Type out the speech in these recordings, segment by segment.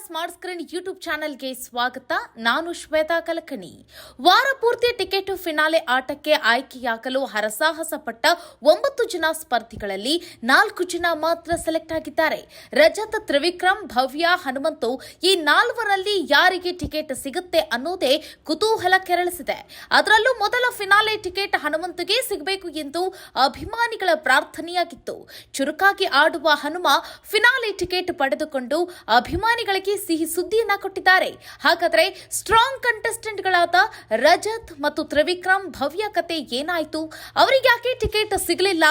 Smart screen YouTube ಚಾನೆಲ್ಗೆ ಸ್ವಾಗತ. ನಾನು ಶ್ವೇತಾ ಕಲಕಣಿ. ವಾರ ಪೂರ್ತಿ ಟಿಕೆಟ್ ಫಿನಾಲೆ ಆಟಕ್ಕೆ ಆಯ್ಕೆಯಾಗಲು ಹರಸಾಹಸ ಪಟ್ಟ 9 ಜನ ಸ್ಪರ್ಧಿಗಳಲ್ಲಿ 4 ಜನ ಮಾತ್ರ ಸೆಲೆಕ್ಟ್ ಆಗಿದ್ದಾರೆ. ರಜತ್, ತ್ರಿವಿಕ್ರಮ್, ಭವ್ಯ, ಹನುಮಂತು ಈ 4ರಲ್ಲಿ ಯಾರಿಗೆ ಟಿಕೆಟ್ ಸಿಗುತ್ತೆ ಅನ್ನೋದೇ ಕುತೂಹಲ ಕೆರಳಿಸಿದೆ. ಅದರಲ್ಲೂ ಮೊದಲ ಫಿನಾಲೆ ಟಿಕೆಟ್ ಹನುಮಂತುಗೆ ಸಿಗಬೇಕು ಎಂದು ಅಭಿಮಾನಿಗಳ ಪ್ರಾರ್ಥನೆಯಾಗಿತ್ತು. ಚುರುಕಾಗಿ ಆಡುವ ಹನುಮ ಫಿನಾಲೆ ಟಿಕೆಟ್ ಪಡೆದುಕೊಂಡು ಅಭಿಮಾನಿಗಳಿಗೆ ಸಿಹಿ ಸುದ್ದಿಯನ್ನ ಕೊಟ್ಟಿದ್ದಾರೆ. ಹಾಗಾದ್ರೆ ಸ್ಟ್ರಾಂಗ್ ಕಂಟೆಸ್ಟೆಂಟ್ಗಳಾದ ರಜತ್ ಮತ್ತು ತ್ರಿವಿಕ್ರಮ್, ಭವ್ಯ ಕತೆ ಏನಾಯ್ತು? ಅವರಿಗೆ ಯಾಕೆ ಟಿಕೆಟ್ ಸಿಗಲಿಲ್ಲ?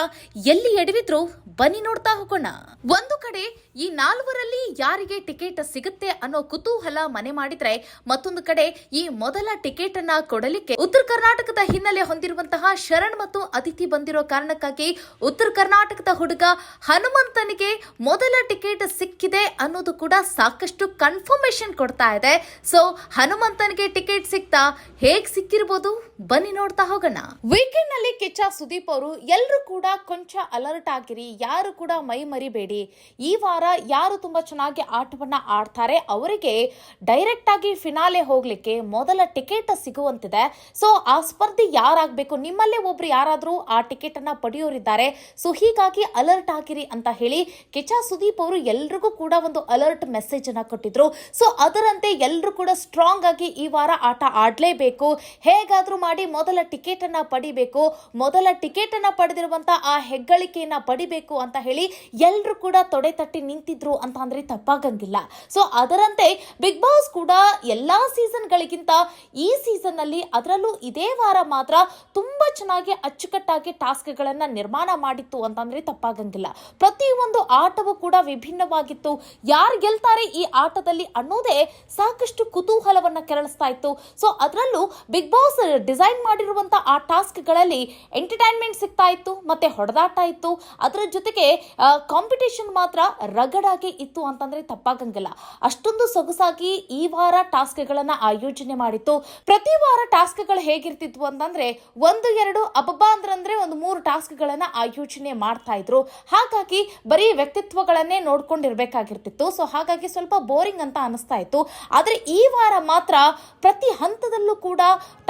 ಎಲ್ಲಿ ಎಡವಿದ್ರು? ಬನ್ನಿ ನೋಡ್ತಾ ಹೋಗೋಣ. ಒಂದು ಕಡೆ ಈ 4ರಲ್ಲಿ ಯಾರಿಗೆ ಟಿಕೆಟ್ ಸಿಗುತ್ತೆ ಅನ್ನೋ ಕುತೂಹಲ ಮನೆ ಮಾಡಿದ್ರೆ, ಮತ್ತೊಂದು ಕಡೆ ಈ ಮೊದಲ ಟಿಕೆಟ್ ಅನ್ನ ಕೊಡಲಿಕ್ಕೆ ಉತ್ತರ ಕರ್ನಾಟಕದ ಹಿನ್ನೆಲೆ ಹೊಂದಿರುವಂತಹ ಶರಣ್ ಮತ್ತು ಅದಿತಿ ಬಂದಿರೋ ಕಾರಣಕ್ಕಾಗಿ ಉತ್ತರ ಕರ್ನಾಟಕದ ಹುಡುಗ ಹನುಮಂತನಿಗೆ ಮೊದಲ ಟಿಕೆಟ್ ಸಿಕ್ಕಿದೆ ಅನ್ನೋದು ಕೂಡ ಸಾಕಷ್ಟು ಕನ್ಫರ್ಮೇಶನ್ ಕೊಡ್ತಾ ಇದೆ. ಸೊ ಹನುಮಂತನಿಗೆ ಟಿಕೆಟ್ ಸಿಕ್ತಾ? ಹೇಗ್ ಸಿಕ್ಕಿರ್ಬೋದು? ಬನ್ನಿ ನೋಡ್ತಾ ಹೋಗೋಣ. ವೀಕೆಂಡ್ ನಲ್ಲಿ ಕಿಚ್ಚ ಸುದೀಪ್ ಅವರು ಎಲ್ಲರೂ ಕೂಡ ಕೊಂಚ ಅಲರ್ಟ್ ಆಗಿರಿ, ಯಾರು ಕೂಡ ಮೈ ಮರಿಬೇಡಿ. ಈ ವಾರ ಯಾರು ತುಂಬಾ ಚೆನ್ನಾಗಿ ಆಟವನ್ನ ಆಡ್ತಾರೆ ಅವರಿಗೆ ಡೈರೆಕ್ಟ್ ಆಗಿ ಫಿನಾಲೆ ಹೋಗ್ಲಿಕ್ಕೆ ಮೊದಲ ಟಿಕೆಟ್ ಸಿಗುವಂತಿದೆ. ಸೊ ಆ ಸ್ಪರ್ಧಿ ಯಾರಾಗಬೇಕು, ನಿಮ್ಮಲ್ಲೇ ಒಬ್ರು ಯಾರಾದ್ರೂ ಆ ಟಿಕೆಟ್ ಅನ್ನ ಪಡೆಯೋರಿದ್ದಾರೆ. ಸೊ ಹೀಗಾಗಿ ಅಲರ್ಟ್ ಆಗಿರಿ ಅಂತ ಹೇಳಿ ಕಿಚ್ಚ ಸುದೀಪ್ ಅವರು ಎಲ್ರಿಗೂ ಕೂಡ ಒಂದು ಅಲರ್ಟ್ ಮೆಸೇಜ್ ಅನ್ನ ಕೊಟ್ಟಿದ್ರು. ಸೊ ಅದರಂತೆ ಎಲ್ಲರೂ ಕೂಡ ಸ್ಟ್ರಾಂಗ್ ಆಗಿ ಈ ವಾರ ಆಟ ಆಡ್ಲೇಬೇಕು, ಹೇಗಾದ್ರೂ ಮಾಡಿ ಮೊದಲ ಟಿಕೆಟ್ ಅನ್ನ ಪಡಿಬೇಕು, ಮೊದಲ ಟಿಕೆಟ್ ಅನ್ನ ಪಡೆದಿರುವಂತ ಆ ಹೆಗ್ಗಳಿಕೆಯನ್ನ ಪಡಿಬೇಕು ಅಂತ ಹೇಳಿ ಎಲ್ಲರೂ ಕೂಡ ತೊಡೆ ತಟ್ಟಿ ನಿಂತಿದ್ರು ಅಂತ ಅಂದ್ರೆ ತಪ್ಪಾಗಂಗಿಲ್ಲ. ಸೊ ಅದರಂತೆ ಬಿಗ್ ಬಾಸ್ ಕೂಡ ಎಲ್ಲಾ ಸೀಸನ್ ಗಳಿಗಿಂತ ಈ ಸೀಸನ್ ನಲ್ಲಿ, ಅದರಲ್ಲೂ ಇದೇ ವಾರ ಮಾತ್ರ ತುಂಬಾ ಚೆನ್ನಾಗಿ ಅಚ್ಚುಕಟ್ಟಾಗಿ ಟಾಸ್ಕ್ ಗಳನ್ನ ನಿರ್ಮಾಣ ಮಾಡಿತ್ತು ಅಂತಂದ್ರೆ ತಪ್ಪಾಗಂಗಿಲ್ಲ. ಪ್ರತಿಯೊಂದು ಆಟವೂ ಕೂಡ ವಿಭಿನ್ನವಾಗಿತ್ತು. ಯಾರು ಗೆಲ್ತಾರೆ ಈ ಆಟದಲ್ಲಿ ಅನ್ನೋದೇ ಸಾಕಷ್ಟು ಕುತೂಹಲವನ್ನ ಕೆರಳಿಸ್ತಾ ಇತ್ತು. ಸೊ ಅದರಲ್ಲೂ ಬಿಗ್ ಬಾಸ್ ಡಿಸೈನ್ ಮಾಡಿರುವಂತ ಆ ಟಾಸ್ಕ್ ಗಳಲ್ಲಿ ಎಂಟರ್ಟೈನ್ಮೆಂಟ್ ಸಿಗ್ತಾ ಇತ್ತು, ಮತ್ತೆ ಹೊಡೆದಾಟ ಇತ್ತು. ಅದರ ಜೊತೆಗೆ ಕಾಂಪಿಟೇಷನ್ ಮಾತ್ರ ರಗಡಾಗಿ ಇತ್ತು ಅಂತಂದ್ರೆ ತಪ್ಪಾಗಂಗಿಲ್ಲ. ಅಷ್ಟೊಂದು ಸೊಗಸಾಗಿ ಈ ವಾರ ಟಾಸ್ಕ್ ಗಳನ್ನ ಆಯೋಜನೆ ಮಾಡಿತ್ತು. ಪ್ರತಿ ವಾರ ಟಾಸ್ಕ್ ಗಳು ಹೇಗಿರ್ತಿದ್ವು ಅಂತಂದ್ರೆ 1-2 ಅಬ್ಬಬ್ಬಾ ಅಂದ್ರೆ ಒಂದು 3 ಟಾಸ್ಕ್ ಗಳನ್ನ ಆಯೋಜನೆ ಮಾಡ್ತಾ ಇದ್ರು. ಹಾಗಾಗಿ ಬರೀ ವ್ಯಕ್ತಿತ್ವಗಳನ್ನೇ ನೋಡ್ಕೊಂಡಿರ್ಬೇಕಾಗಿರ್ತಿತ್ತು. ಸೊ ಹಾಗಾಗಿ ಸ್ವಲ್ಪ ಬೋರಿಂಗ್ ಅಂತ ಅನಿಸ್ತಾ ಇತ್ತು. ಆದ್ರೆ ಈ ವಾರ ಮಾತ್ರ ಪ್ರತಿ ಹಂತದಲ್ಲೂ ಕೂಡ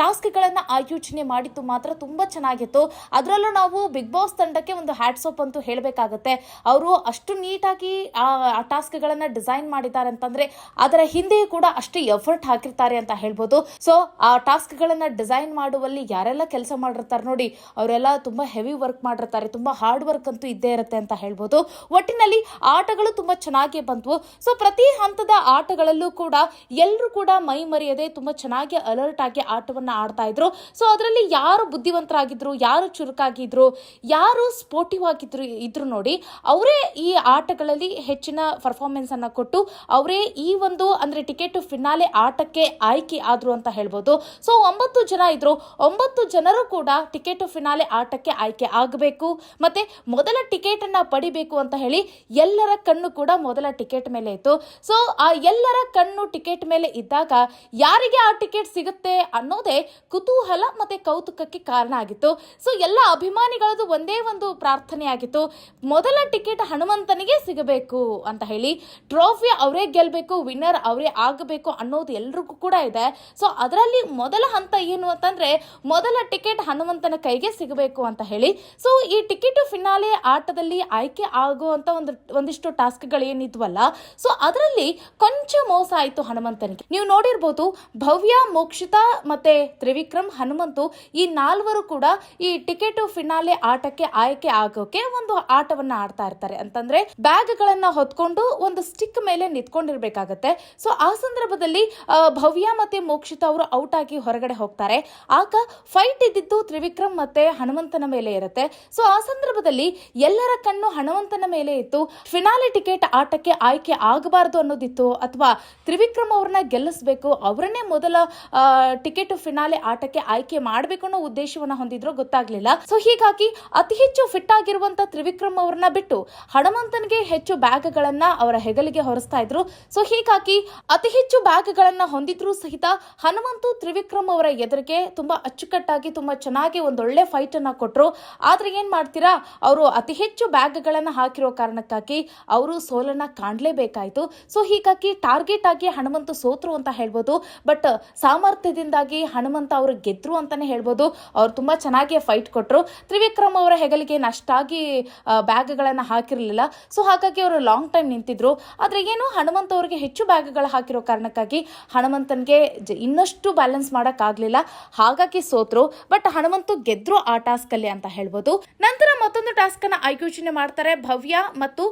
ಟಾಸ್ಕ್ ಗಳನ್ನ ಆಯೋಜನೆ ಮಾಡಿದ್ದು ಮಾತ್ರ ತುಂಬಾ ಚೆನ್ನಾಗಿತ್ತು. ಅದರಲ್ಲೂ ನಾವು ಬಿಗ್ ಬಾಸ್ ತಂಡಕ್ಕೆ ಒಂದು ಹ್ಯಾಟ್ಸ್ ಆಫ್ ಅಂತೂ ಹೇಳಬೇಕಾಗುತ್ತೆ. ಅವರು ಅಷ್ಟು ನೀಟಾಗಿ ಆ ಟಾಸ್ಕ್ ಗಳನ್ನ ಡಿಸೈನ್ ಮಾಡಿದ್ದಾರೆ ಅಂತಂದ್ರೆ ಅದರ ಹಿಂದೆಯೂ ಕೂಡ ಅಷ್ಟು ಎಫರ್ಟ್ ಹಾಕಿರ್ತಾರೆ ಅಂತ ಹೇಳ್ಬೋದು. ಸೊ ಆ ಟಾಸ್ಕ್ ಗಳನ್ನ ಡಿಸೈನ್ ಮಾಡುವಲ್ಲಿ ಯಾರೆಲ್ಲ ಕೆಲಸ ಮಾಡಿರ್ತಾರೆ ನೋಡಿ, ಅವರೆಲ್ಲ ತುಂಬಾ ಹೆವಿ ವರ್ಕ್ ಮಾಡಿರ್ತಾರೆ. ತುಂಬಾ ಹಾರ್ಡ್ ವರ್ಕ್ ಅಂತೂ ಇದ್ದೇ ಇರುತ್ತೆ ಅಂತ ಹೇಳ್ಬೋದು. ಒಟ್ಟಿನಲ್ಲಿ ಆಟಗಳು ತುಂಬಾ ಚೆನ್ನಾಗಿ ಬಂದ್ವು. ಸೊ ಪ್ರತಿ ಹಂತದ ಆಟಗಳಲ್ಲೂ ಕೂಡ ಎಲ್ಲರೂ ಕೂಡ ಮೈ ಮರೆಯದೆ ತುಂಬಾ ಚೆನ್ನಾಗಿ ಅಲರ್ಟ್ ಆಗಿ ಆಟವನ್ನ ಆಡ್ತಾ ಇದ್ರು. ಸೊ ಅದರಲ್ಲಿ ಯಾರು ಬುದ್ಧಿವಂತರಾಗಿದ್ರು, ಯಾರು ಚುರುಕಾಗಿದ್ರು, ಯಾರು ಸ್ಪೋರ್ಟಿವ್ ಆಗಿದ್ರು ಇದ್ರು ನೋಡಿ, ಅವರೇ ಈ ಆಟಗಳಲ್ಲಿ ಹೆಚ್ಚಿನ ಪರ್ಫಾರ್ಮೆನ್ಸ್ ಅನ್ನ ಕೊಟ್ಟು ಅವರೇ ಈ ಒಂದು ಅಂದ್ರೆ ಟಿಕೆಟ್ ಫಿನಾಲೆ ಆಟಕ್ಕೆ ಆಯ್ಕೆ ಆದ್ರು ಅಂತ ಹೇಳ್ಬೋದು. ಸೊ 9 ಜನ ಇದ್ರು. 9 ಜನರು ಕೂಡ ಟಿಕೆಟ್ ಫಿನಾಲೆ ಆಟಕ್ಕೆ ಆಯ್ಕೆ ಆಗಬೇಕು, ಮತ್ತೆ ಮೊದಲ ಟಿಕೆಟ್ ಅನ್ನ ಪಡಿಬೇಕು ಅಂತ ಹೇಳಿ ಎಲ್ಲರ ಕಣ್ಣು ಕೂಡ ಮೊದಲ ಟಿಕೆಟ್ ಮೇಲೆ ಇತ್ತು. ಸೊ ಆ ಎಲ್ಲರ ಕಣ್ಣು ಟಿಕೆಟ್ ಮೇಲೆ ಇದ್ದಾಗ ಯಾರಿಗೆ ಆ ಟಿಕೆಟ್ ಸಿಗುತ್ತೆ ಅನ್ನೋದೇ ಕುತೂಹಲ ಮತ್ತೆ ಕೌತುಕಕ್ಕೆ ಕಾರಣ ಆಗಿತ್ತು. ಸೊ ಎಲ್ಲ ಅಭಿಮಾನಿಗಳದ್ದು ಒಂದೇ ಒಂದು ಪ್ರಾರ್ಥನೆ ಆಗಿತ್ತು, ಮೊದಲ ಟಿಕೆಟ್ ಹನುಮಂತನಿಗೆ ಸಿಗಬೇಕು ಅಂತ ಹೇಳಿ. ಟ್ರೋಫಿ ಅವರೇ ಗೆಲ್ಬೇಕು, ವಿನ್ನರ್ ಅವರೇ ಆಗಬೇಕು ಅನ್ನೋದು ಎಲ್ರಿಗೂ ಕೂಡ ಇದೆ. ಸೊ ಅದರಲ್ಲಿ ಮೊದಲ ಹಂತ ಏನು ಅಂತಂದ್ರೆ ಮೊದಲ ಟಿಕೆಟ್ ಹನುಮಂತನ ಕೈಗೆ ಸಿಗಬೇಕು ಅಂತ ಹೇಳಿ. ಸೊ ಈ ಟಿಕೆಟ್ ಫಿನಾಲೆ ಆಟದಲ್ಲಿ ಆಯ್ಕೆ ಆಗುವಂತ ಒಂದಿಷ್ಟು ಟಾಸ್ಕ್ ಗಳು ಏನಿದ್ವಲ್ಲ, ಸೊ ಅದರಲ್ಲಿ ಕೊಂಚ ಮೋಸ ಆಯ್ತು ಹನುಮಂತನಿಗೆ. ನೀವು ನೋಡಿರ್ಬೋದು, ಭವ್ಯ, ಮೋಕ್ಷಿತಾ ಮತ್ತೆ ತ್ರಿವಿಕ್ರಮ್, ಹನುಮಂತು ಈ 4 ಕೂಡ ಈ ಟಿಕೆಟ್ ಫಿನಾಲೆ ಆಟಕ್ಕೆ ಆಯ್ಕೆ ಆಗೋಕೆ ಒಂದು ಆಟವನ್ನ ಆಡ್ತಾ ಇರ್ತಾರೆ. ಅಂತಂದ್ರೆ ಬ್ಯಾಗ್ ಗಳನ್ನ ಹೊತ್ಕೊಂಡು ಒಂದು ಸ್ಟಿಕ್ ಮೇಲೆ ನಿಂತ್ಕೊಂಡಿರ್ಬೇಕಾಗತ್ತೆ. ಸೊ ಆ ಸಂದರ್ಭದಲ್ಲಿ ಭವ್ಯ ಮತ್ತೆ ಮೋಕ್ಷಿತಾ ಅವರು ಔಟ್ ಆಗಿ ಹೊರಗಡೆ ಹೋಗ್ತಾರೆ. ಆಗ ಫೈಟ್ ಇದ್ದಿದ್ದು ತ್ರಿವಿಕ್ರಮ್ ಮತ್ತೆ ಹನುಮಂತನ ಮೇಲೆ ಇರುತ್ತೆ. ಸೊ ಆ ಸಂದರ್ಭದಲ್ಲಿ ಎಲ್ಲರ ಕಣ್ಣು ಹನುಮಂತನ ಮೇಲೆ ಇತ್ತು. ಫಿನಾಲೆ ಟಿಕೆಟ್ ಆಟಕ್ಕೆ ಆಯ್ಕೆ ಆಗಬಾರದು ಅನ್ನೋದಿತ್ತು, ಅಥವಾ ತ್ರಿವಿಕ್ರಮ್ ಅವ್ರನ್ನ ಗೆಲ್ಲಿಸಬೇಕು, ಅವರನ್ನೇ ಮೊದಲ ಟಿಕೆಟ್ ಫಿನಾಲೆ ಆಟಕ್ಕೆ ಆಯ್ಕೆ ಮಾಡಬೇಕು ಅನ್ನೋ ಉದ್ದೇಶವನ್ನ ಹೊಂದಿದ್ರು, ಗೊತ್ತಾಗ್ಲಿಲ್ಲ. ಸೊ ಹೀಗಾಗಿ ಅತಿ ಹೆಚ್ಚು ಫಿಟ್ ಆಗಿರುವಂತ ತ್ರಿವಿಕ್ರಮ್ ಅವ್ರನ್ನ ಬಿಟ್ಟು ಹನುಮಂತನಿಗೆ ಹೆಚ್ಚು ಬ್ಯಾಗ್ ಗಳನ್ನ ಅವರ ಹೆಗಲಿಗೆ ಹೊರಿಸ್ತಾ ಇದ್ರು. ಸೊ ಹೀಗಾಗಿ ಅತಿ ಹೆಚ್ಚು ಬ್ಯಾಗ್ ಗಳನ್ನ ಹೊಂದಿದ್ರು ಸಹಿತ ಹನುಮಂತು ತ್ರಿವಿಕ್ರಮ್ ಅವರ ಎದುರಿಗೆ ತುಂಬಾ ಅಚ್ಚುಕಟ್ಟಾಗಿ ತುಂಬಾ ಚೆನ್ನಾಗಿ ಒಂದೊಳ್ಳೆ ಫೈಟ್ ಅನ್ನ ಕೊಟ್ರು. ಆದ್ರೆ ಏನ್ ಮಾಡ್ತೀರಾ, ಅವರು ಅತಿ ಹೆಚ್ಚು ಬ್ಯಾಗ್ಗಳನ್ನ ಹಾಕಿರೋ ಕಾರಣಕ್ಕಾಗಿ ಅವರು ಸೋಲನ್ನ ಕಾಣಲೇಬೇಕಾಯ್ತು. ಸೊ ಹೀಗಾಗಿ ಟಾರ್ಗೆಟ್ ಆಗಿ ಹನುಮಂತು ಸೋತ್ರು ಅಂತ ಹೇಳ್ಬೋದು. ಬಟ್ ಸಾಮರ್ಥ್ಯದಿಂದಾಗಿ ಹನುಮಂತ ಅವರು ಗೆದ್ರು ಅಂತಾನೆ ಹೇಳ್ಬೋದು. ಅವ್ರು ತುಂಬಾ ಚೆನ್ನಾಗಿ ಫೈಟ್ ಕೊಟ್ರು. ತ್ರಿವಿಕ್ರಮ್ ಅವರ ಹೆಗಲಿಗೆ ಅಷ್ಟಾಗಿ ಬ್ಯಾಗ್ಗಳನ್ನ ಹಾಕಿರ್ಲಿಲ್ಲ. ಸೊ ಹಾಗಾಗಿ ಅವರು ಲಾಂಗ್ ಟೈಮ್ ನಿಂತಿದ್ರು. ಆದ್ರೆ ಏನು, ಹನುಮಂತ ಅವರಿಗೆ ಹೆಚ್ಚು ಬ್ಯಾಗ್ಗಳು ಹಾಕಿರೋ ಕಾರಣಕ್ಕಾಗಿ ಹನುಮಂತನ್ಗೆ ಇನ್ನಷ್ಟು ಬ್ಯಾಲೆನ್ಸ್ ಮಾಡಕ್ ಆಗ್ಲಿಲ್ಲ, ಹಾಗಾಗಿ ಸೋತ್ರು. ಬಟ್ ಹನುಮಂತು ಗೆದ್ರು ಆ ಟಾಸ್ಕ್ ಅಲ್ಲಿ ಅಂತ ಹೇಳ್ಬೋದು. ನಂತರ ಮತ್ತೊಂದು ಟಾಸ್ಕ್ ಅನ್ನ ಆಯೋಜನೆ ಮಾಡ್ತಾರೆ. ಭವ್ಯ ಮತ್ತು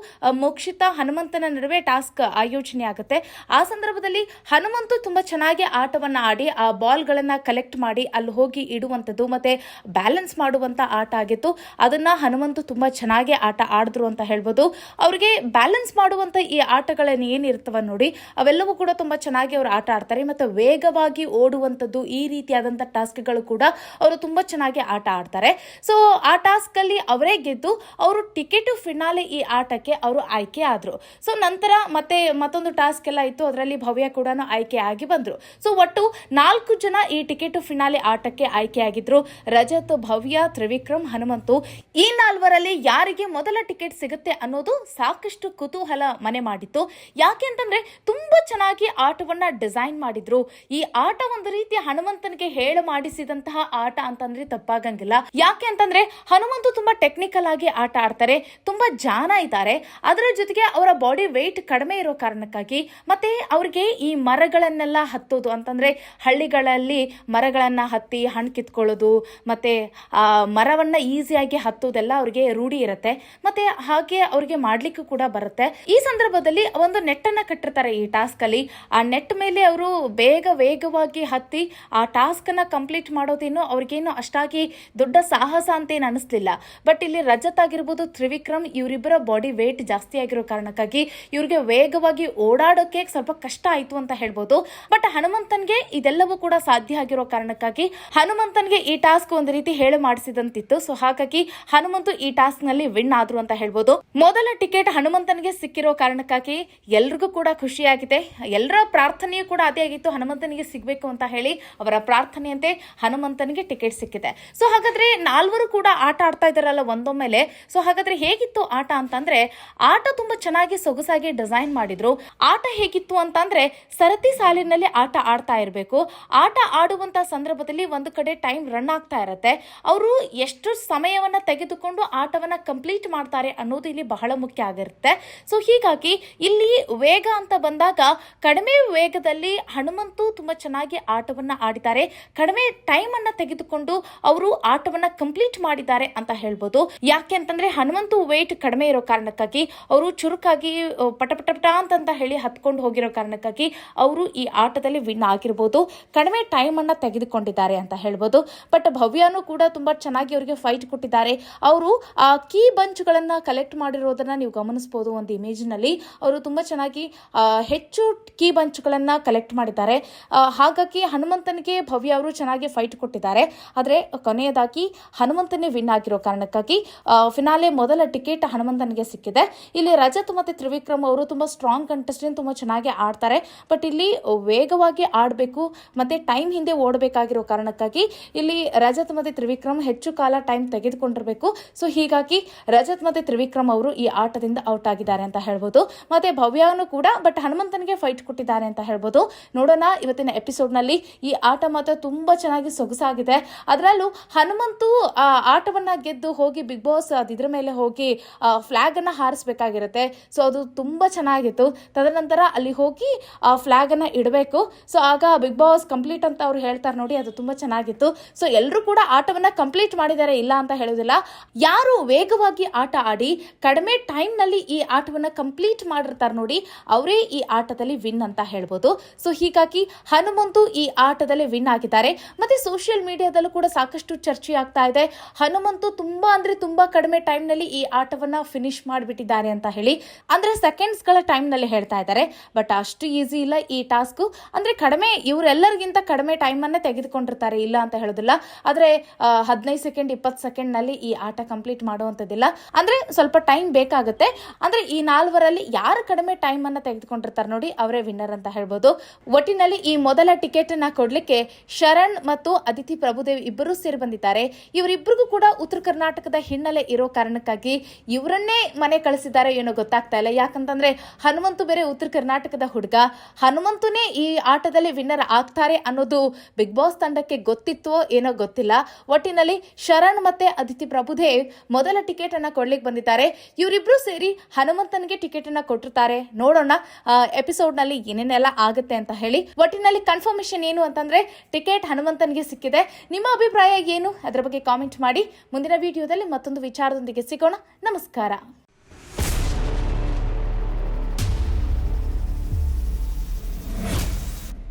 ಮೋಕ್ಷಿತಾ ಹನುಮಂತನ ನಡುವೆ ಟಾಸ್ಕ್ ಆಯೋಜನೆ ಆಗುತ್ತೆ. ಆ ಸಂದರ್ಭದಲ್ಲಿ ಹನುಮಂತು ತುಂಬಾ ಚೆನ್ನಾಗಿ ಆಟವನ್ನ ಆಡಿ ಆ ಬಾಲ್ ಗಳನ್ನ ಕಲೆಕ್ಟ್ ಮಾಡಿ ಅಲ್ಲಿ ಹೋಗಿ ಇಡುವಂತದ್ದು ಮತ್ತೆ ಬ್ಯಾಲೆನ್ಸ್ ಮಾಡುವಂತ ಆಟ ಆಗಿತ್ತು. ಅದನ್ನ ಹನುಮಂತು ತುಂಬಾ ಚೆನ್ನಾಗಿ ಆಟ ಆಡಿದ್ರು ಅಂತ ಹೇಳ್ಬೋದು. ಅವ್ರಿಗೆ ಬ್ಯಾಲೆನ್ಸ್ ಮಾಡುವಂತ ಈ ಆಟಗಳನ್ನ ಏನಿರ್ತವ ನೋಡಿ, ಅವೆಲ್ಲವೂ ಕೂಡ ತುಂಬಾ ಚೆನ್ನಾಗಿ ಅವರು ಆಟ ಆಡ್ತಾರೆ. ಮತ್ತೆ ವೇಗವಾಗಿ ಓಡುವಂತದ್ದು, ಈ ರೀತಿಯಾದಂತ ಟಾಸ್ಕ್ಗಳು ಕೂಡ ಅವರು ತುಂಬಾ ಚೆನ್ನಾಗಿ ಆಟ ಆಡ್ತಾರೆ. ಸೊ ಆ ಟಾಸ್ಕ್ ಅಲ್ಲಿ ಅವರೇ ಗೆದ್ದು ಅವರು ಟಿಕೆಟ್ ಫಿನಾಲೆ ಈ ಆಟಕ್ಕೆ ಅವರು ಆಯ್ಕೆ ಆದ್ರು. ಸೊ ನಂತರ ಮತ್ತೆ ಮತ್ತೊಂದು ಟಾಸ್ಕ್ ಎಲ್ಲ ಇತ್ತು, ಅದರಲ್ಲಿ ಭವ್ಯ ಕೂಡ ಆಯ್ಕೆ ಆಗಿ ಬಂದ್ರು. ಸೊ ಒಟ್ಟು 4 ಜನ ಈ ಟಿಕೆಟ್ ಫಿನಾಲೆ ಆಟಕ್ಕೆ ಆಯ್ಕೆ ಆಗಿದ್ರು. ರಜತ್, ಭವ್ಯ, ತ್ರಿವಿಕ್ರಮ್, ಹನುಮಂತು. ಈ 4ರಲ್ಲಿ ಯಾರಿಗೆ ಮೊದಲ ಟಿಕೆಟ್ ಸಿಗುತ್ತೆ ಅನ್ನೋದು ಸಾಕಷ್ಟು ಕುತೂಹಲ ಮನೆ ಮಾಡಿತ್ತು. ಯಾಕೆ ಅಂತಂದ್ರೆ ತುಂಬಾ ಚೆನ್ನಾಗಿ ಆಟವನ್ನ ಡಿಸೈನ್ ಮಾಡಿದ್ರು. ಈ ಆಟ ಒಂದು ರೀತಿ ಹನುಮಂತನಿಗೆ ಹೇಳ ಮಾಡಿಸಿದಂತಹ ಆಟ ಅಂತಂದ್ರೆ ತಪ್ಪಾಗಂಗಿಲ್ಲ. ಯಾಕೆ ಅಂತಂದ್ರೆ ಹನುಮಂತು ತುಂಬಾ ಟೆಕ್ನಿಕಲ್ ಆಗಿ ಆಟ ಆಡ್ತಾರೆ, ತುಂಬಾ ಜಾನ ಇದ್ದಾರೆ. ಅದರ ಜೊತೆಗೆ ಅವರ ಬಾಡಿ ವೆಯ್ಟ್ ಕಡಿಮೆ ಇರೋ ಕಾರಣಕ್ಕಾಗಿ ಮತ್ತೆ ಅವ್ರಿಗೆ ಈ ಮರಗಳನ್ನೆಲ್ಲ ಹತ್ತೋದು ಅಂತಂದ್ರೆ ಹಳ್ಳಿಗಳಲ್ಲಿ ಮರಗಳನ್ನ ಹತ್ತಿ ಹಣ್ಣು ಕಿತ್ಕೊಳ್ಳೋದು ಮತ್ತೆ ಆ ಮರವನ್ನ ಈಸಿಯಾಗಿ ಹತ್ತೋದೆಲ್ಲ ಅವ್ರಿಗೆ ರೂಢಿ ಇರುತ್ತೆ. ಮತ್ತೆ ಹಾಗೆ ಅವ್ರಿಗೆ ಮಾಡ್ಲಿಕ್ಕೂ ಕೂಡ ಬರುತ್ತೆ. ಈ ಸಂದರ್ಭದಲ್ಲಿ ಒಂದು ನೆಟ್ ಅನ್ನ ಕಟ್ಟಿರ್ತಾರೆ ಈ ಟಾಸ್ಕ್ ಅಲ್ಲಿ. ಆ ನೆಟ್ ಮೇಲೆ ಅವರು ವೇಗವಾಗಿ ಹತ್ತಿ ಆ ಟಾಸ್ಕ್ ಅನ್ನ ಕಂಪ್ಲೀಟ್ ಮಾಡೋದೇನು ಅವ್ರಿಗೇನು ಅಷ್ಟಾಗಿ ದೊಡ್ಡ ಸಾಹಸ ಅಂತೇನು ಅನಿಸ್ಲಿಲ್ಲ. ಬಟ್ ಇಲ್ಲಿ ರಜತ್ ಆಗಿರ್ಬೋದು, ತ್ರಿವಿಕ್ರಮ್, ಇವರಿಬ್ಬರ ಬಾಡಿ ವೇಟ್ ಜಾಸ್ತಿ ಆಗಿರೋ ಕಾರಣಕ್ಕಾಗಿ ಇವ್ರಿಗೆ ವೇಗವಾಗಿ ಓಡಾಡೋಕೆ ಸ್ವಲ್ಪ ಕಷ್ಟ ಆಯ್ತು ಅಂತ ಹೇಳ್ಬೋದು. ಬಟ್ ಹನುಮಂತನ್ಗೆ ಇದೆಲ್ಲವೂ ಕೂಡ ಸಾಧ್ಯ ಆಗಿರೋ ಕಾರಣಕ್ಕಾಗಿ ಹನುಮಂತನ್ಗೆ ಈ ಟಾಸ್ಕ್ ಒಂದು ರೀತಿ ಹೇಳು ಮಾಡಿಸಿದಂತಿತ್ತು. ಸೊ ಹಾಗಾಗಿ ಹನುಮಂತು ಈ ಟಾಸ್ಕ್ ನಲ್ಲಿ ವಿನ್ ಆದ್ರು ಅಂತ ಹೇಳ್ಬೋದು. ಮೊದಲ ಟಿಕೆಟ್ ಹನುಮಂತನಿಗೆ ಸಿಕ್ಕಿರೋ ಕಾರಣಕ್ಕಾಗಿ ಎಲ್ರಿಗೂ ಕೂಡ ಖುಷಿಯಾಗಿದೆ. ಎಲ್ಲರ ಪ್ರಾರ್ಥನೆಯೂ ಕೂಡ ಅದೇ ಆಗಿತ್ತು, ಹನುಮಂತನಿಗೆ ಸಿಗ್ಬೇಕು ಅಂತ ಹೇಳಿ. ಅವರ ಪ್ರಾರ್ಥನೆಯಂತೆ ಹನುಮಂತನಿಗೆ ಟಿಕೆಟ್ ಸಿಕ್ಕಿದೆ. ಸೊ ಹಾಗಾದ್ರೆ 4 ಕೂಡ ಆಟ ಆಡ್ತಾ ಇದಾರಲ್ಲ ಒಂದೊಮ್ಮೆಲೆ. ಸೊ ಹಾಗಾದ್ರೆ ಹೇಗಿತ್ತು ಆಟ ಅಂತಂದ್ರೆ, ಆಟ ತುಂಬಾ ಚೆನ್ನಾಗಿ ಸೊಗಸಾಗಿ ಡಿಸೈನ್ ಮಾಡಿದ್ರು. ಆಟ ಹೇಗಿತ್ತು ಅಂತಂದ್ರೆ, ಸರತಿ ಸಾಲಿನಲ್ಲಿ ಆಟ ಆಡ್ತಾ ಇರಬೇಕು. ಆಟ ಆಡುವಂತ ಸಂದರ್ಭದಲ್ಲಿ ಒಂದು ಕಡೆ ಟೈಮ್ ರನ್ ಆಗ್ತಾ ಇರತ್ತೆ. ಅವರು ಎಷ್ಟು ಸಮಯವನ್ನ ತೆಗೆದುಕೊಂಡು ಆಟವನ್ನ ಕಂಪ್ಲೀಟ್ ಮಾಡ್ತಾರೆ ಅನ್ನೋದು ಇಲ್ಲಿ ಬಹಳ ಮುಖ್ಯ ಆಗಿರುತ್ತೆ. ಸೊ ಹೀಗಾಗಿ ಇಲ್ಲಿ ವೇಗ ಅಂತ ಬಂದಾಗ ಕಡಿಮೆ ವೇಗದಲ್ಲಿ ಹನುಮಂತು ತುಂಬಾ ಚೆನ್ನಾಗಿ ಆಟವನ್ನ ಆಡಿದ್ದಾರೆ. ಕಡಿಮೆ ಟೈಮ್ ಅನ್ನ ತೆಗೆದುಕೊಂಡು ಅವರು ಆಟವನ್ನ ಕಂಪ್ಲೀಟ್ ಮಾಡಿದ್ದಾರೆ ಅಂತ ಹೇಳ್ಬೋದು. ಯಾಕೆ ಅಂತಂದ್ರೆ ಹನುಮಂತು ವೇಟ್ ಕಡಿಮೆ ಇರೋ ಕಾರಣಕ್ಕಾಗಿ ಅವರು ಚುರುಕಾಗಿ ಪಟ ಅಂತ ಹೇಳಿ ಹತ್ಕೊಂಡು ಹೋಗಿರೋ ಕಾರಣಕ್ಕಾಗಿ ಅವರು ಈ ಆಟದಲ್ಲಿ ವಿನ್ ಆಗಿರ್ಬೋದು. ಕಡಿಮೆ ಟೈಮ್ ಅನ್ನ ತೆಗೆದುಕೊಂಡಿದ್ದಾರೆ ಅಂತ ಹೇಳ್ಬೋದು. ಬಟ್ ಭವ್ಯನೂ ಕೂಡ ತುಂಬಾ ಚೆನ್ನಾಗಿ ಅವರಿಗೆ ಫೈಟ್ ಕೊಟ್ಟಿದ್ದಾರೆ. ಅವರು ಆ ಕೀ ಬಂಚ್ಗಳನ್ನ ಕಲೆಕ್ಟ್ ಮಾಡಿರೋದನ್ನ ನೀವು ಗಮನಿಸಬಹುದು. ಒಂದು ಇಮೇಜ್ ನಲ್ಲಿ ಅವರು ತುಂಬಾ ಚೆನ್ನಾಗಿ ಹೆಚ್ಚು ಕೀ ಬಂಚ್ಗಳನ್ನ ಕಲೆಕ್ಟ್ ಮಾಡಿದ್ದಾರೆ. ಹಾಗಾಗಿ ಹನುಮಂತನಿಗೆ ಭವ್ಯ ಅವರು ಚೆನ್ನಾಗಿ ಫೈಟ್ ಕೊಟ್ಟಿದ್ದಾರೆ. ಆದ್ರೆ ಕೊನೆಯದಾಗಿ ಹನುಮಂತನೇ ವಿನ್ ಆಗಿರೋ ಕಾರಣಕ್ಕಾಗಿ ಫಿನಾಲೆ ಮೊದಲ ಟಿಕೆಟ್ ಹನುಮಂತನಿಗೆ ಸಿಕ್ಕಿದೆ. ಇಲ್ಲಿ ರಜತ್ ಮತ್ತೆ ತ್ರಿವಿಕ್ರಮ್ ಅವರು ತುಂಬಾ ಸ್ಟ್ರಾಂಗ್ ಕಂಟೆಸ್ಟೆಂಟ್, ತುಂಬಾ ಚೆನ್ನಾಗಿ ಆಡ್ತಾರೆ. ಬಟ್ ಇಲ್ಲಿ ವೇಗವಾಗಿ ಆಡಬೇಕು ಮತ್ತೆ ಟೈಮ್ ಹಿಂದೆ ಓಡಬೇಕಾಗಿರೋ ಕಾರಣಕ್ಕಾಗಿ ಇಲ್ಲಿ ರಜತ್ ಮತ್ತೆ ತ್ರಿವಿಕ್ರಮ್ ಹೆಚ್ಚು ಕಾಲ ಟೈಮ್ ತೆಗೆದುಕೊಂಡಿರಬೇಕು. ಸೊ ಹೀಗಾಗಿ ರಜತ್ ಮತ್ತೆ ತ್ರಿವಿಕ್ರಮ್ ಅವರು ಈ ಆಟದಿಂದ ಔಟ್ ಆಗಿದ್ದಾರೆ ಅಂತ ಹೇಳ್ಬೋದು. ಮತ್ತೆ ಭವ್ಯನು ಕೂಡ ಬಟ್ ಹನುಮಂತನಿಗೆ ಫೈಟ್ ಕೊಟ್ಟಿದ್ದಾರೆ ಅಂತ ಹೇಳ್ಬೋದು. ನೋಡೋಣ ಇವತ್ತಿನ ಎಪಿಸೋಡ್ ನಲ್ಲಿ. ಈ ಆಟ ಮಾತ್ರ ತುಂಬಾ ಚೆನ್ನಾಗಿ ಸೊಗಸಾಗಿದೆ. ಅದರಲ್ಲೂ ಹನುಮಂತು ಆಟವನ್ನ ಗೆದ್ದು ಹೋಗಿ ಬಿಗ್ ಬಾಸ್ ಇದ್ರ ಮೇಲೆ ಹೋಗಿ ಫ್ಲಾಗ್ ಅನ್ನ ಹಾರಿಸಬೇಕಾಗಿರುತ್ತೆ. ಸೊ ಅದು ತುಂಬಾ ಚೆನ್ನಾಗಿತ್ತು. ತದನಂತರ ಅಲ್ಲಿ ಹೋಗಿ ಫ್ಲಾಗ್ ಅನ್ನ ಇಡಬೇಕು. ಸೊ ಆಗ ಬಿಗ್ ಬಾಸ್ ಕಂಪ್ಲೀಟ್ ಅಂತ ಅವ್ರು ಹೇಳ್ತಾರೆ ನೋಡಿ, ಅದು ತುಂಬಾ ಚೆನ್ನಾಗಿತ್ತು. ಸೊ ಎಲ್ಲರೂ ಕೂಡ ಆಟವನ್ನ ಕಂಪ್ಲೀಟ್ ಮಾಡಿದ್ದಾರೆ, ಇಲ್ಲ ಅಂತ ಹೇಳೋದಿಲ್ಲ. ಯಾರು ವೇಗವಾಗಿ ಆಟ ಆಡಿ ಕಡಿಮೆ ಟೈಮ್ ನಲ್ಲಿ ಈ ಆಟವನ್ನ ಕಂಪ್ಲೀಟ್ ಮಾಡಿರ್ತಾರೆ ನೋಡಿ, ಅವರೇ ಈ ಆಟದಲ್ಲಿ ವಿನ್ ಅಂತ ಹೇಳ್ಬೋದು. ಸೊ ಹೀಗಾಗಿ ಹನುಮಂತು ಈ ಆಟದಲ್ಲಿ ವಿನ್ ಆಗಿದ್ದಾರೆ. ಮತ್ತೆ ಸೋಷಿಯಲ್ ಮೀಡಿಯಾದಲ್ಲೂ ಕೂಡ ಸಾಕಷ್ಟು ಚರ್ಚೆ ಆಗ್ತಾ ಇದೆ. ಹನುಮಂತು ತುಂಬಾ ಅಂದ್ರೆ ತುಂಬಾ ಕಡಿಮೆ ಟೈಮ್ ನಲ್ಲಿ ಈ ಆಟವನ್ನ ಫಿನಿಶ್ ಮಾಡಿಬಿಟ್ಟಿದ್ದಾರೆ ಅಂತ ಹೇಳಿ, ಅಂದ್ರೆ ಸೆಕೆಂಡ್ಸ್ ಗಳ ಟೈಮ್ ನಲ್ಲಿ ಹೇಳ್ತಾ ಇದ್ದಾರೆ. ಬಟ್ ಅಷ್ಟು ಈಸಿ ಇಲ್ಲ ಈ ಟಾಸ್ಕ್. ಅಂದ್ರೆ ಕಡಿಮೆ, ಇವರೆಲ್ಲರಿಗಿಂತ ಕಡಿಮೆ ಟೈಮ್ ಅನ್ನೇ ತೆಗೆದುಕೊಂಡಿರ್ತಾರೆ, ಇಲ್ಲ ಅಂತ ಹೇಳೋದಿಲ್ಲ. ಆದ್ರೆ 15 ಸೆಕೆಂಡ್ 20 ಸೆಕೆಂಡ್ ನಲ್ಲಿ ಈ ಆಟ ಕಂಪ್ಲೀಟ್ ಮಾಡುವಂತದ್ದಿಲ್ಲ. ಅಂದ್ರೆ ಸ್ವಲ್ಪ ಟೈಮ್ ಬೇಕಾಗುತ್ತೆ. ಅಂದ್ರೆ ಈ 4ರಲ್ಲಿ ಯಾರು ಕಡಿಮೆ ಟೈಮ್ ಅನ್ನ ತೆಗೆದುಕೊಂಡಿರ್ತಾರೆ ನೋಡಿ, ಅವರೇ ವಿನ್ನರ್ ಅಂತ ಹೇಳ್ಬೋದು. ಒಟ್ಟಿನಲ್ಲಿ ಈ ಮೊದಲ ಟಿಕೆಟ್ ಅನ್ನ ಕೊಡ್ಲಿಕ್ಕೆ ಶರಣ್ ಮತ್ತು ಅದಿತಿ ಪ್ರಭುದೇವ್ ಇಬ್ಬರು ಸೇರಿ ಬಂದಿದ್ದಾರೆ. ಇವರಿಬ್ಬರು ಇವರಿಬ್ಬರಿಗೂ ಕೂಡ ಉತ್ತರ ಕರ್ನಾಟಕದ ಹಿನ್ನೆಲೆ ಇರೋ ಕಾರಣಕ್ಕಾಗಿ ಇವರನ್ನೇ ಮನೆ ಕಳಿಸಿದ್ದಾರೆ ಏನೋ ಗೊತ್ತಾಗ್ತಾ ಇಲ್ಲ. ಯಾಕಂತಂದ್ರೆ ಹನುಮಂತು ಬೇರೆ ಉತ್ತರ ಕರ್ನಾಟಕದ ಹುಡುಗ, ಹನುಮಂತುನೇ ಈ ಆಟದಲ್ಲಿ ವಿನ್ನರ್ ಆಗ್ತಾರೆ ಅನ್ನೋದು ಬಿಗ್ ಬಾಸ್ ತಂಡಕ್ಕೆ ಗೊತ್ತಿತ್ತೋ ಏನೋ ಗೊತ್ತಿಲ್ಲ. ಒಟ್ಟಿನಲ್ಲಿ ಶರಣ್ ಮತ್ತೆ ಅದಿತಿ ಪ್ರಭುದೇವ್ ಮೊದಲ ಟಿಕೆಟ್ ಅನ್ನ ಕೊಡ್ಲಿಕ್ಕೆ ಬಂದಿದ್ದಾರೆ. ಇವರಿಬ್ರು ಸೇರಿ ಹನುಮಂತನಿಗೆ ಟಿಕೆಟ್ ಅನ್ನ ಕೊಟ್ಟಿರ್ತಾರೆ. ನೋಡೋಣ ಎಪಿಸೋಡ್ ನಲ್ಲಿ ಏನೇನೆಲ್ಲ ಆಗುತ್ತೆ ಅಂತ ಹೇಳಿ. ಒಟ್ಟಿನಲ್ಲಿ ಕನ್ಫರ್ಮೇಶನ್ ಏನು ಅಂತಂದ್ರೆ ಟಿಕೆಟ್ ಹನುಮಂತನಿಗೆ ಸಿಕ್ಕಿದೆ. ನಿಮ್ಮ ಅಭಿಪ್ರಾಯ ಏನು ಅದರ ಬಗ್ಗೆ ಕಾಮೆಂಟ್ ಮಾಡಿ. ಮುಂದಿನ ವಿಡಿಯೋದಲ್ಲಿ ಮತ್ತೊಂದು ವಿಚಾರದೊಂದಿಗೆ ಸಿಗೋಣ. ನಮಸ್ಕಾರ.